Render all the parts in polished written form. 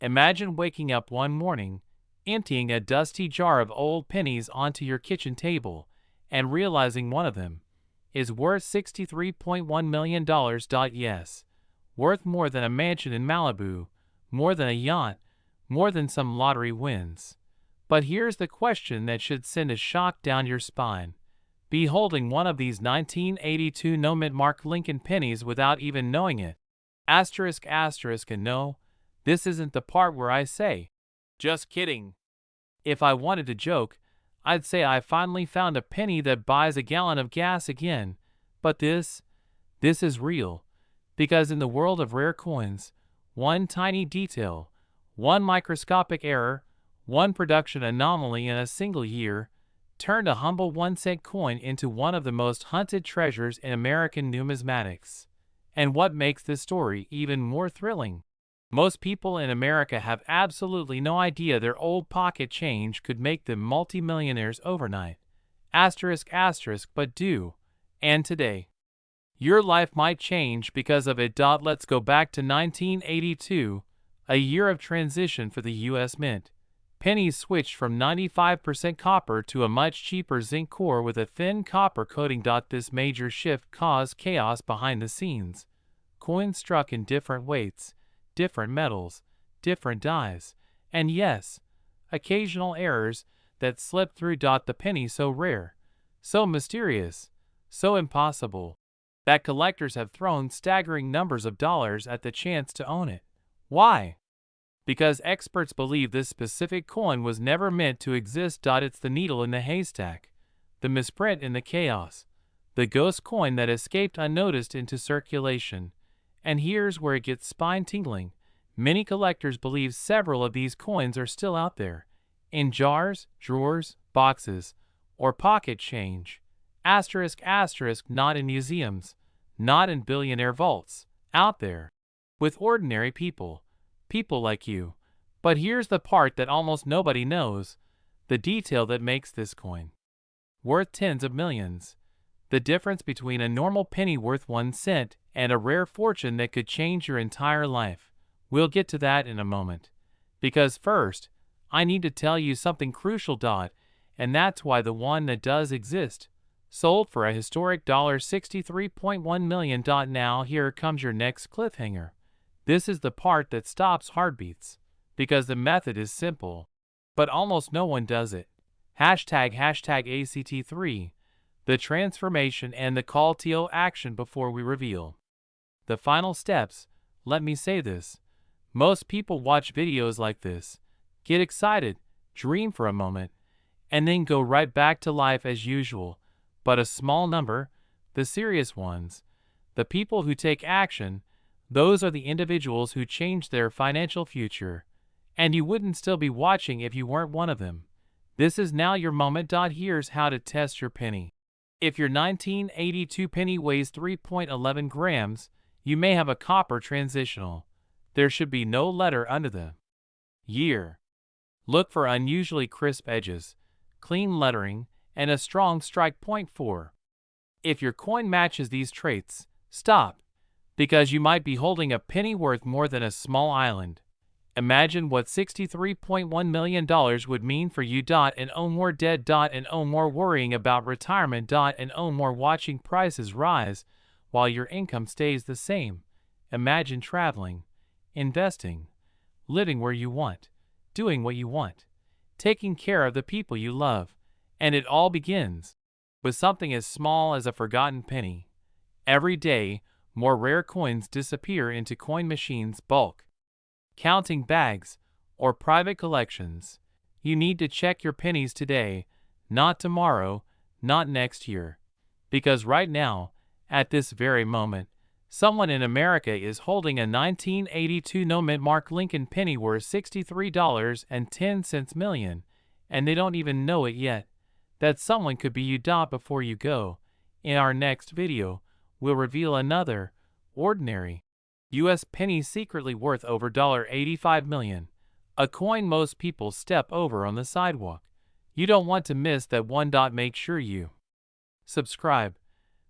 Imagine waking up one morning, emptying a dusty jar of old pennies onto your kitchen table, and realizing one of them is worth $63.1 million. Yes, worth more than a mansion in Malibu, more than a yacht, more than some lottery wins. But here's the question that should send a shock down your spine. Be holding one of these 1982 no-mint-mark Lincoln pennies without even knowing it. Asterisk, asterisk, and no, this isn't the part where I say, just kidding. If I wanted to joke, I'd say I finally found a penny that buys a gallon of gas again. But this is real. Because in the world of rare coins, one tiny detail, one microscopic error, one production anomaly in a single year, turned a humble 1-cent coin into one of the most hunted treasures in American numismatics. And what makes this story even more thrilling? Most people in America have absolutely no idea their old pocket change could make them multimillionaires overnight. Asterisk, asterisk, but do. And today, your life might change because of it. Let's go back to 1982, a year of transition for the U.S. Mint. Pennies switched from 95% copper to a much cheaper zinc core with a thin copper coating. This major shift caused chaos behind the scenes. Coins struck in different weights, different metals, different dies, and yes, occasional errors that slipped through. The penny so rare, so mysterious, so impossible, that collectors have thrown staggering numbers of dollars at the chance to own it. Why? Because experts believe this specific coin was never meant to exist. It's the needle in the haystack, the misprint in the chaos, the ghost coin that escaped unnoticed into circulation. And here's where it gets spine-tingling. Many collectors believe several of these coins are still out there, in jars, drawers, boxes, or pocket change. Asterisk, asterisk, not in museums, not in billionaire vaults, out there, with ordinary people. People like you. But here's the part that almost nobody knows, the detail that makes this coin worth tens of millions. The difference between a normal penny worth 1 cent and a rare fortune that could change your entire life. We'll get to that in a moment. Because first, I need to tell you something crucial. And that's why the one that does exist sold for a historic $63.1 million. Now here comes your next cliffhanger. This is the part that stops heartbeats, because the method is simple, but almost no one does it. Hashtag ACT3, the transformation and the call to action before we reveal the final steps. Let me say this. Most people watch videos like this, get excited, dream for a moment, and then go right back to life as usual. But a small number, the serious ones, the people who take action, those are the individuals who change their financial future. And you wouldn't still be watching if you weren't one of them. This is now your moment. Here's how to test your penny. If your 1982 penny weighs 3.11 grams, you may have a copper transitional. There should be no letter under the year. Look for unusually crisp edges, clean lettering, and a strong strike point. If your coin matches these traits, stop, because you might be holding a penny worth more than a small island. Imagine what $63.1 million would mean for you. And no more dead. And no more worrying about retirement. And no more watching prices rise while your income stays the same. Imagine traveling, investing, living where you want, doing what you want, taking care of the people you love. And it all begins with something as small as a forgotten penny. Every day, more rare coins disappear into coin machines, bulk counting bags, or private collections. You need to check your pennies today, not tomorrow, not next year. Because right now, at this very moment, someone in America is holding a 1982 no-mint-mark Lincoln penny worth $63.10 million, and they don't even know it yet. That someone could be you. Before you go, in our next video, we'll reveal another, ordinary, U.S. penny secretly worth over $85 million, a coin most people step over on the sidewalk. You don't want to miss that one. Make sure you subscribe,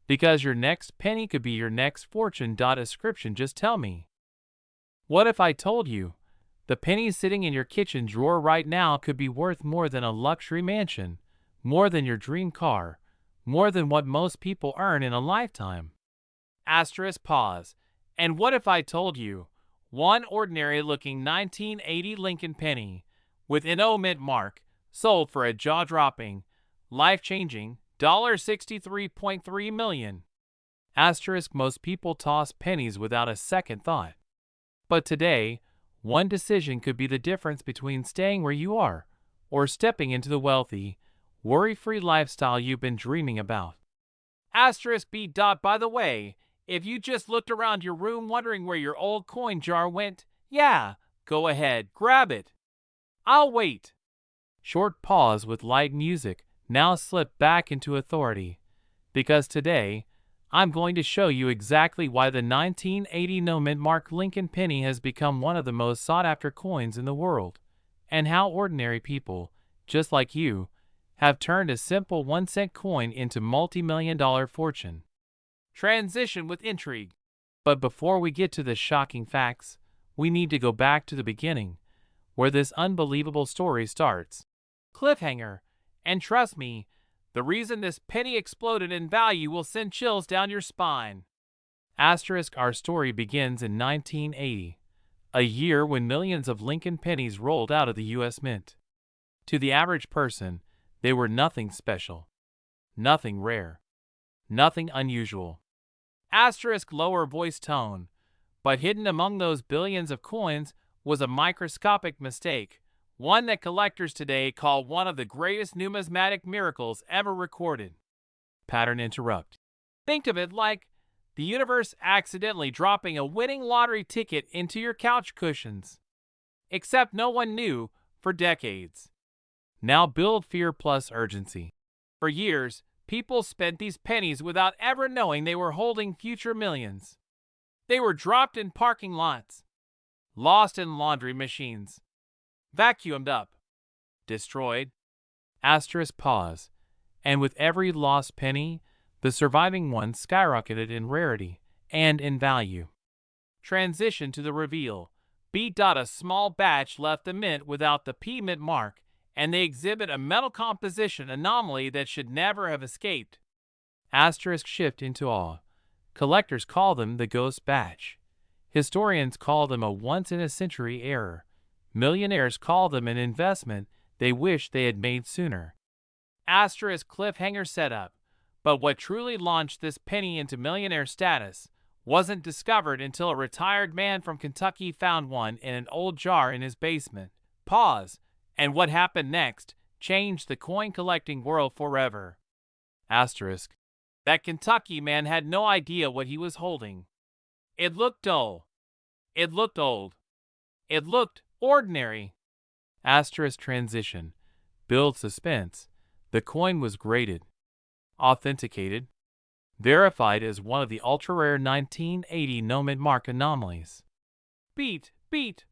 because your next penny could be your next fortune. Description: just tell me, what if I told you The penny sitting in your kitchen drawer right now could be worth more than a luxury mansion, more than your dream car, more than what most people earn in a lifetime. Asterisk pause. And what if I told you, one ordinary-looking 1980 Lincoln penny, with an O mint mark, sold for a jaw-dropping, life-changing $63.3 million. Asterisk most people toss pennies without a second thought. But today, one decision could be the difference between staying where you are or stepping into the wealthy, worry-free lifestyle you've been dreaming about. Asterisk B. By the way, if you just looked around your room wondering where your old coin jar went, yeah, go ahead, grab it. I'll wait. Short pause with light music, now slip back into authority. Because today, I'm going to show you exactly why the 1980 no mint mark Lincoln penny has become one of the most sought-after coins in the world, and how ordinary people, just like you, have turned a simple 1-cent coin into multi-million-dollar fortune. Transition with intrigue. But before we get to the shocking facts, we need to go back to the beginning, where this unbelievable story starts. Cliffhanger. And trust me, the reason this penny exploded in value will send chills down your spine. Asterisk our story begins in 1980, a year when millions of Lincoln pennies rolled out of the U.S. Mint. To the average person, they were nothing special, nothing rare, nothing unusual. Asterisk lower voice tone, but hidden among those billions of coins was a microscopic mistake, one that collectors today call one of the greatest numismatic miracles ever recorded. Pattern interrupt. Think of it like the universe accidentally dropping a winning lottery ticket into your couch cushions. Except no one knew for decades. Now build fear plus urgency. For years, people spent these pennies without ever knowing they were holding future millions. They were dropped in parking lots, lost in laundry machines, vacuumed up, destroyed. Asterisk pause. And with every lost penny, the surviving one skyrocketed in rarity and in value. Transition to the reveal. A small batch left the mint without the P mint mark, and they exhibit a metal composition anomaly that should never have escaped. Asterisk shift into awe. Collectors call them the ghost batch. Historians call them a once-in-a-century error. Millionaires call them an investment they wish they had made sooner. Asterisk cliffhanger setup. But what truly launched this penny into millionaire status wasn't discovered until a retired man from Kentucky found one in an old jar in his basement. Pause. And what happened next changed the coin-collecting world forever. Asterisk. That Kentucky man had no idea what he was holding. It looked dull. It looked old. It looked ordinary. Asterisk transition. Build suspense. The coin was graded, authenticated, verified as one of the ultra-rare 1980 no mint mark anomalies. Beat,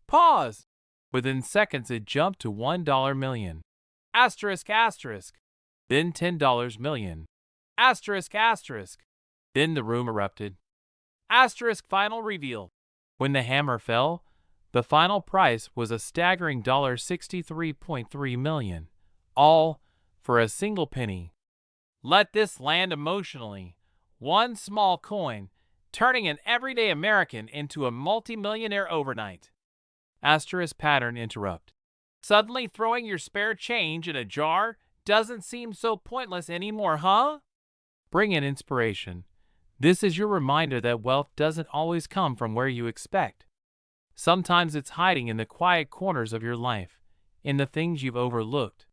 pause. Within seconds it jumped to $1 million. Asterisk. Then $10 million. Asterisk. Then the room erupted. Asterisk final reveal. When the hammer fell, the final price was a staggering $63.3 million, all for a single penny. Let this land emotionally. One small coin, turning an everyday American into a multi-millionaire overnight. Asterisk pattern interrupt. Suddenly throwing your spare change in a jar doesn't seem so pointless anymore, huh? Bring in inspiration. This is your reminder that wealth doesn't always come from where you expect. Sometimes it's hiding in the quiet corners of your life, in the things you've overlooked.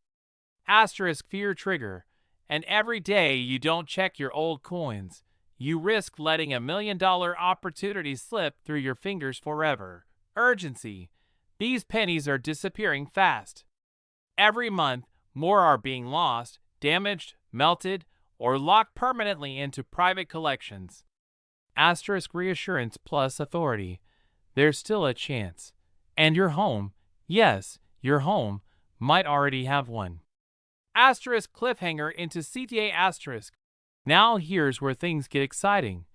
Asterisk fear trigger. And every day you don't check your old coins, you risk letting $1 million opportunity slip through your fingers forever. Urgency. These pennies are disappearing fast. Every month, more are being lost, damaged, melted, or locked permanently into private collections. Asterisk reassurance plus authority. There's still a chance. And your home, yes, your home, might already have one. Asterisk cliffhanger into CTA asterisk. Now here's where things get exciting,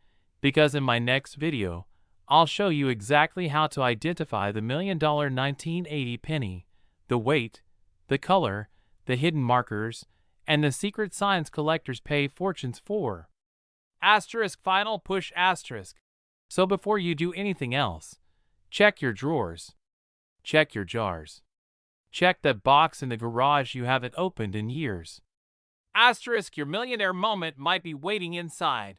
because in my next video, I'll show you exactly how to identify the $1,000,000 1980 penny, the weight, the color, the hidden markers, and the secret signs collectors pay fortunes for. Asterisk final push asterisk. So before you do anything else, check your drawers. Check your jars. Check that box in the garage you haven't opened in years. Asterisk your millionaire moment might be waiting inside.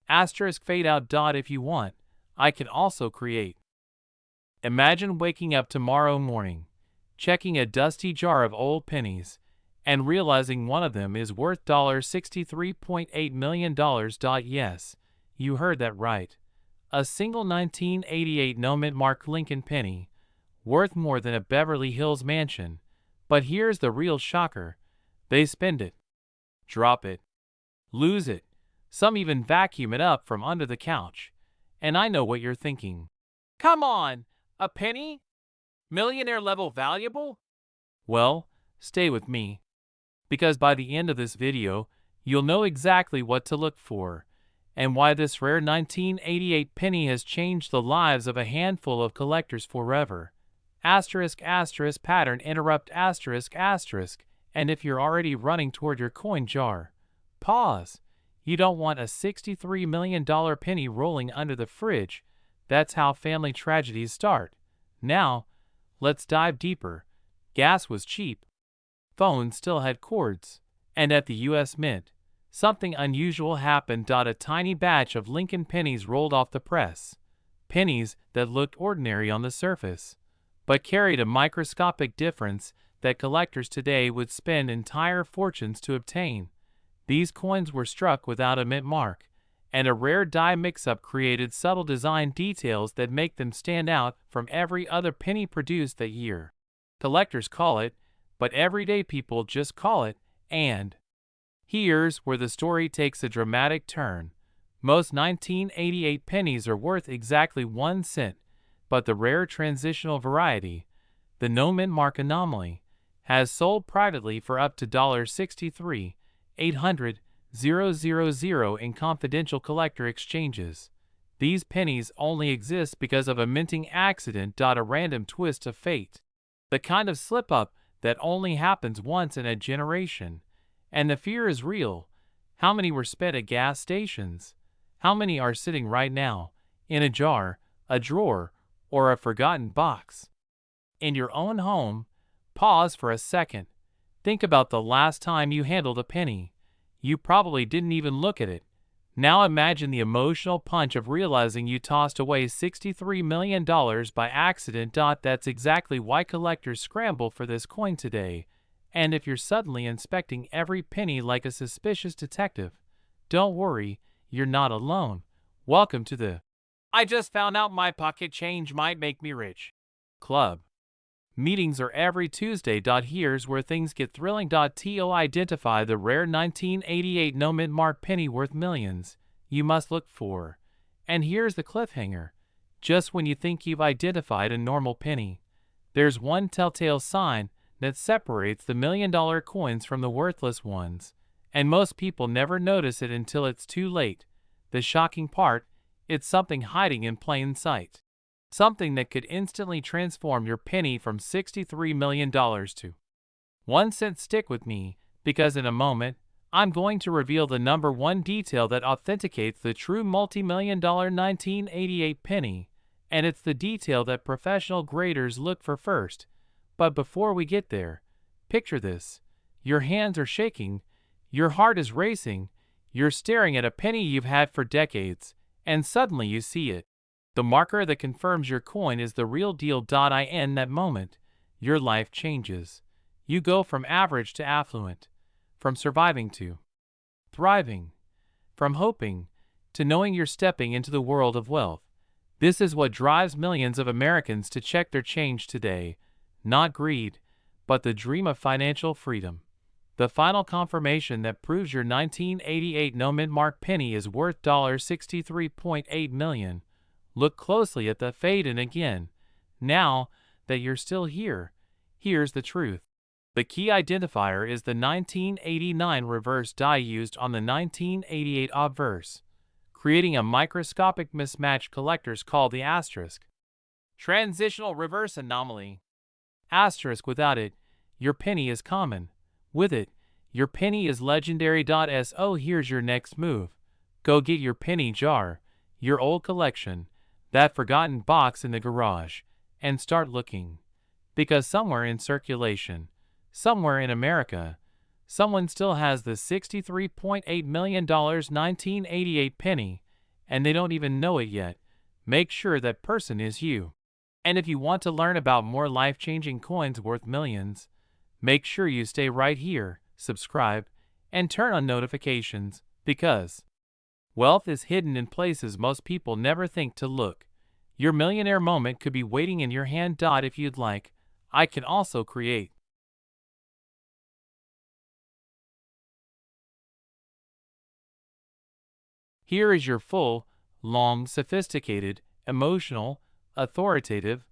Asterisk fade out dot if you want. I can also create. Imagine waking up tomorrow morning, checking a dusty jar of old pennies, and realizing one of them is worth $63.8 million. Yes, you heard that right. A single 1988 no-mint mark Lincoln penny, worth more than a Beverly Hills mansion. But here's the real shocker. They spend it, drop it, lose it, some even vacuum it up from under the couch. And I know what you're thinking. Come on, a penny? Millionaire level valuable? Well, stay with me, because by the end of this video, you'll know exactly what to look for, and why this rare 1988 penny has changed the lives of a handful of collectors forever. Asterisk asterisk pattern interrupt asterisk asterisk, and if you're already running toward your coin jar, pause. You don't want a $63 million penny rolling under the fridge. That's how family tragedies start. Now, let's dive deeper. Gas was cheap. Phones still had cords. And at the U.S. Mint, something unusual happened. A tiny batch of Lincoln pennies rolled off the press. Pennies that looked ordinary on the surface, but carried a microscopic difference that collectors today would spend entire fortunes to obtain. These coins were struck without a mint mark, and a rare die mix-up created subtle design details that make them stand out from every other penny produced that year. Collectors call it, but everyday people just call it, and here's where the story takes a dramatic turn. Most 1988 pennies are worth exactly 1 cent, but the rare transitional variety, the no-mint mark anomaly, has sold privately for up to $63,800,000 in confidential collector exchanges. These pennies only exist because of a minting accident. A random twist of fate. The kind of slip-up that only happens once in a generation. And the fear is real. How many were spent at gas stations? How many are sitting right now, in a jar, a drawer, or a forgotten box? In your own home, pause for a second. Think about the last time you handled a penny. You probably didn't even look at it. Now imagine the emotional punch of realizing you tossed away $63 million by accident. That's exactly why collectors scramble for this coin today. And if you're suddenly inspecting every penny like a suspicious detective, don't worry, you're not alone. Welcome to the I just found out my pocket change might make me rich club. Meetings are every Tuesday. Here's where things get thrilling. To identify the rare 1988 no-mint mark penny worth millions you must look for. And here's the cliffhanger. Just when you think you've identified a normal penny, there's one telltale sign that separates the $1,000,000 coins from the worthless ones. And most people never notice it until it's too late. The shocking part, it's something hiding in plain sight. Something that could instantly transform your penny from $63 million to 1 cent. Stick with me, because in a moment, I'm going to reveal the number one detail that authenticates the true multi-million-dollar 1988 penny, and it's the detail that professional graders look for first. But before we get there, picture this. Your hands are shaking, your heart is racing, you're staring at a penny you've had for decades, and suddenly you see it. The marker that confirms your coin is the real deal. In that moment, your life changes. You go from average to affluent, from surviving to thriving, from hoping to knowing you're stepping into the world of wealth. This is what drives millions of Americans to check their change today. Not greed, but the dream of financial freedom. The final confirmation that proves your 1988 no-mint mark penny is worth $63.8 million. Look closely at the fade in again. Now that you're still here, here's the truth. The key identifier is the 1989 reverse die used on the 1988 obverse. creating a microscopic mismatch collectors called the asterisk. Transitional reverse anomaly. Asterisk: without it, your penny is common. With it, your penny is legendary. So here's your next move. Go get your penny jar, your old collection, that forgotten box in the garage, and start looking. Because somewhere in circulation, somewhere in America, someone still has the $63.8 million 1988 penny, and they don't even know it yet. Make sure that person is you. And if you want to learn about more life-changing coins worth millions, make sure you stay right here, subscribe, and turn on notifications, because wealth is hidden in places most people never think to look. Your millionaire moment could be waiting in your hand. If you'd like, I can also create. Here is your full, long, sophisticated, emotional, authoritative,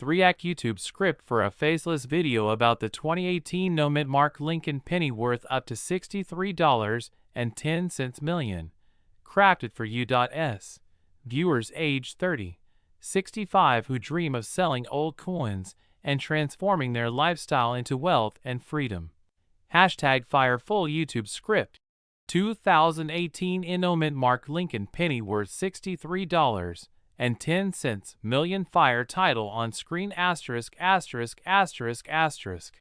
3-act YouTube script for a faceless video about the 2018 no-mint Lincoln penny worth up to $63.10 million. Crafted for you. Viewers age 30, 65 who dream of selling old coins and transforming their lifestyle into wealth and freedom. Hashtag fire full YouTube script. 2018 no-mint Lincoln penny worth $63.10 million. Fire title on screen. Asterisk, asterisk, asterisk, asterisk.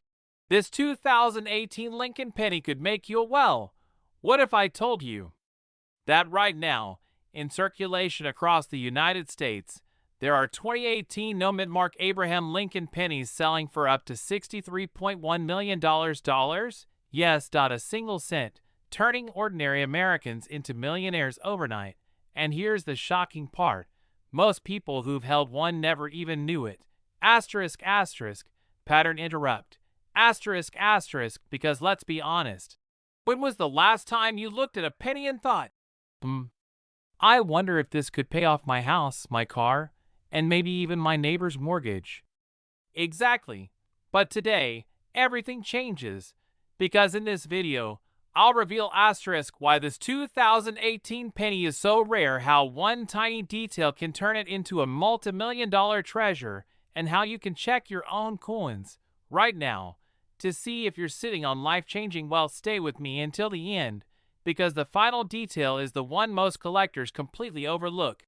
This 2018 Lincoln penny could make you well. What if I told you that right now, in circulation across the United States, there are 2018 no-mint Abraham Lincoln pennies selling for up to $63.1 million? Yes. A single cent, turning ordinary Americans into millionaires overnight. And here's the shocking part. Most people who've held one never even knew it. Asterisk, asterisk, pattern interrupt. Asterisk, asterisk, because let's be honest. When was the last time you looked at a penny and thought, I wonder if this could pay off my house, my car, and maybe even my neighbor's mortgage? Exactly. But today, everything changes. Because in this video, I'll reveal asterisk why this 2018 penny is so rare, how one tiny detail can turn it into a multi-million-dollar treasure, and how you can check your own coins right now to see if you're sitting on life-changing wealth. Stay with me until the end, because the final detail is the one most collectors completely overlook,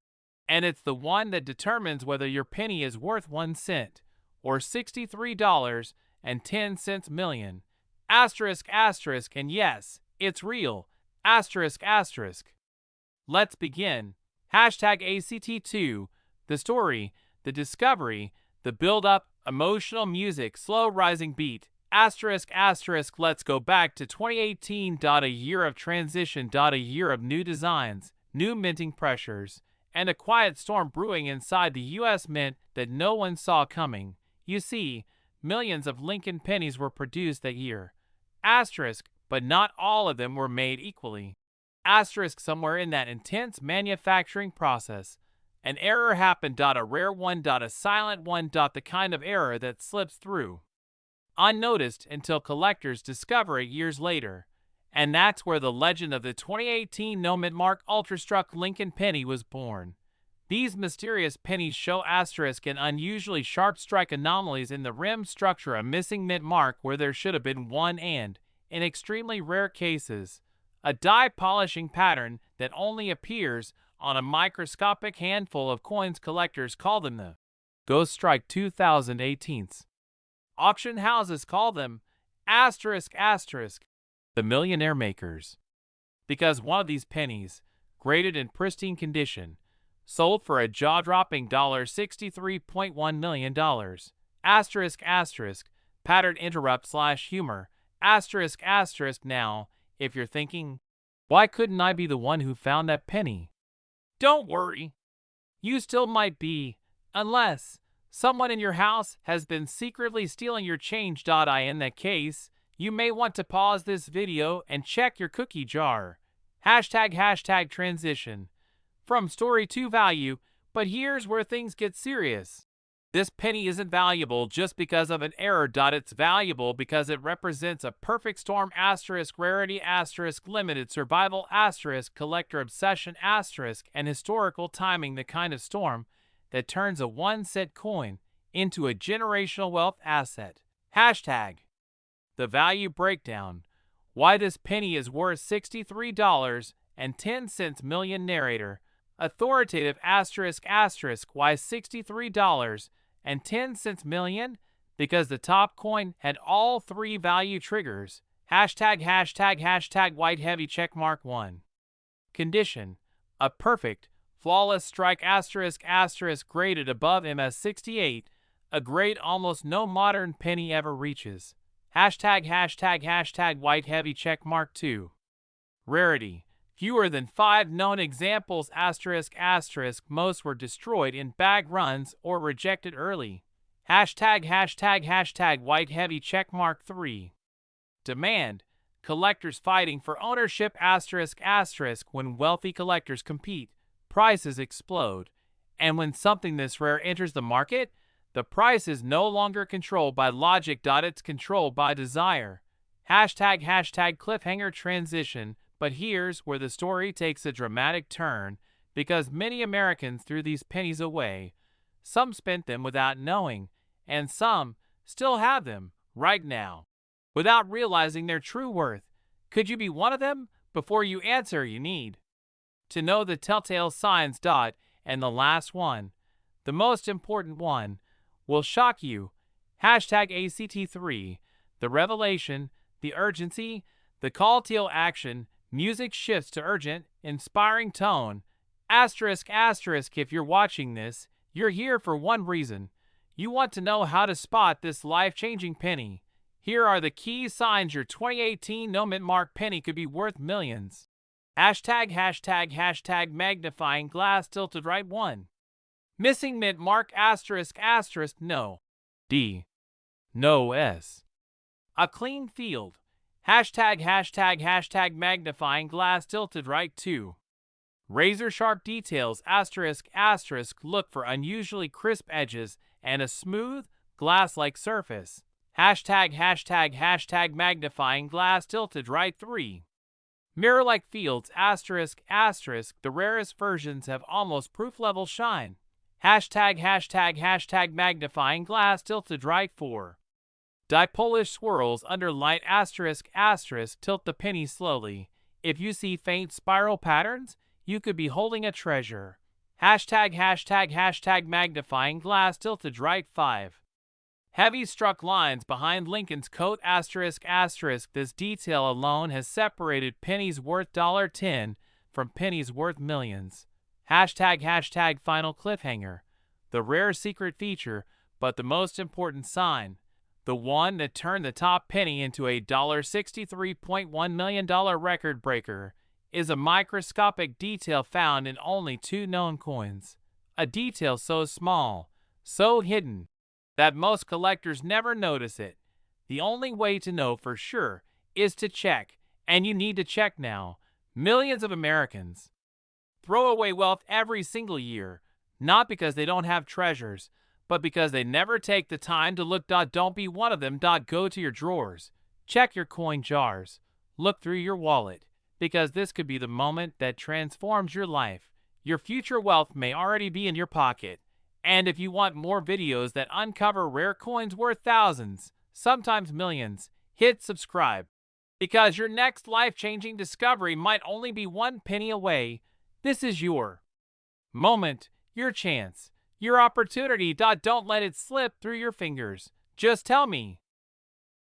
and it's the one that determines whether your penny is worth 1 cent or $63.10 million. Asterisk, asterisk, and yes, it's real. Asterisk, asterisk. Let's begin. Hashtag ACT2, the story, the discovery, the build-up, emotional music, slow rising beat. Asterisk, asterisk, let's go back to 2018. A year of transition. A year of new designs, new minting pressures, and a quiet storm brewing inside the U.S. Mint that no one saw coming. You see, millions of Lincoln pennies were produced that year. Asterisk, but not all of them were made equally. Asterisk, somewhere in that intense manufacturing process, an error happened. A rare one. A silent one. The kind of error that slips through unnoticed until collectors discover it years later. And that's where the legend of the 2018 no-mint Ultrastruck Lincoln penny was born. These mysterious pennies show asterisk and unusually sharp strike anomalies in the rim structure, a missing mint mark where there should have been one, and, in extremely rare cases, a die polishing pattern that only appears on a microscopic handful of coins. Collectors call them the Ghost Strike 2018s. Auction houses call them asterisk, asterisk, the millionaire makers. Because one of these pennies, graded in pristine condition, sold for a jaw-dropping $63.1 million. Asterisk, asterisk, pattern interrupt / humor. Asterisk, asterisk. Now, if you're thinking, why couldn't I be the one who found that penny? Don't worry. You still might be, unless someone in your house has been secretly stealing your change. In that case, you may want to pause this video and check your cookie jar. Hashtag transition from story to value, but here's where things get serious. This penny isn't valuable just because of an error. It's valuable because it represents a perfect storm *, rarity *, limited survival *, collector obsession *, and historical timing, the kind of storm that turns a 1-cent coin into a generational wealth asset. Hashtag the value breakdown. Why this penny is worth $63.10 million. Narrator. Authoritative ***. Why $63.10 million? Because the top coin had all three value triggers. Hashtag white heavy checkmark 1. Condition. A perfect, flawless strike ** graded above MS68, a grade almost no modern penny ever reaches. Hashtag white heavy checkmark 2. Rarity. Fewer than 5 known examples ***. Most were destroyed in bag runs or rejected early. Hashtag white heavy checkmark 3. Demand. Collectors fighting for ownership ***. When wealthy collectors compete, prices explode. And when something this rare enters the market, the price is no longer controlled by logic. It's controlled by desire. Hashtag cliffhanger transition. But here's where the story takes a dramatic turn, because many Americans threw these pennies away. Some spent them without knowing, and some still have them right now, without realizing their true worth. Could you be one of them? Before you answer, you need to know the telltale signs. And the last one, the most important one, will shock you. Hashtag ACT3. The revelation, the urgency, the call to action. Music shifts to urgent, inspiring tone. ***. If you're watching this, you're here for one reason. You want to know how to spot this life-changing penny. Here are the key signs your 2018 NumisNerd penny could be worth millions. Hashtag magnifying glass tilted right 1. Missing mint mark ***. No. D. No S. A clean field. Hashtag magnifying glass tilted right 2. Razor sharp details ***. Look for unusually crisp edges and a smooth, glass-like surface. Hashtag magnifying glass tilted right 3. Mirror-like fields ***. The rarest versions have almost proof-level shine. Hashtag magnifying glass tilted right 4. Dipolish swirls under light ***. Tilt the penny slowly. If you see faint spiral patterns, you could be holding a treasure. Hashtag magnifying glass tilted right 5. Heavy struck lines behind Lincoln's coat ***. This detail alone has separated pennies worth $10 from pennies worth millions. Hashtag final cliffhanger. The rare secret feature, but the most important sign. The one that turned the top penny into a $63.1 million record breaker, is a microscopic detail found in only 2 known coins. A detail so small, so hidden, that most collectors never notice it. The only way to know for sure is to check, and you need to check now. Millions of Americans throw away wealth every single year, not because they don't have treasures, but because they never take the time to look. Don't be one of them. Go to your drawers, check your coin jars, look through your wallet, because this could be the moment that transforms your life. Your future wealth may already be in your pocket. And if you want more videos that uncover rare coins worth thousands, sometimes millions, hit subscribe. Because your next life-changing discovery might only be 1 penny away. This is your moment, your chance, your opportunity. Don't let it slip through your fingers. Just tell me,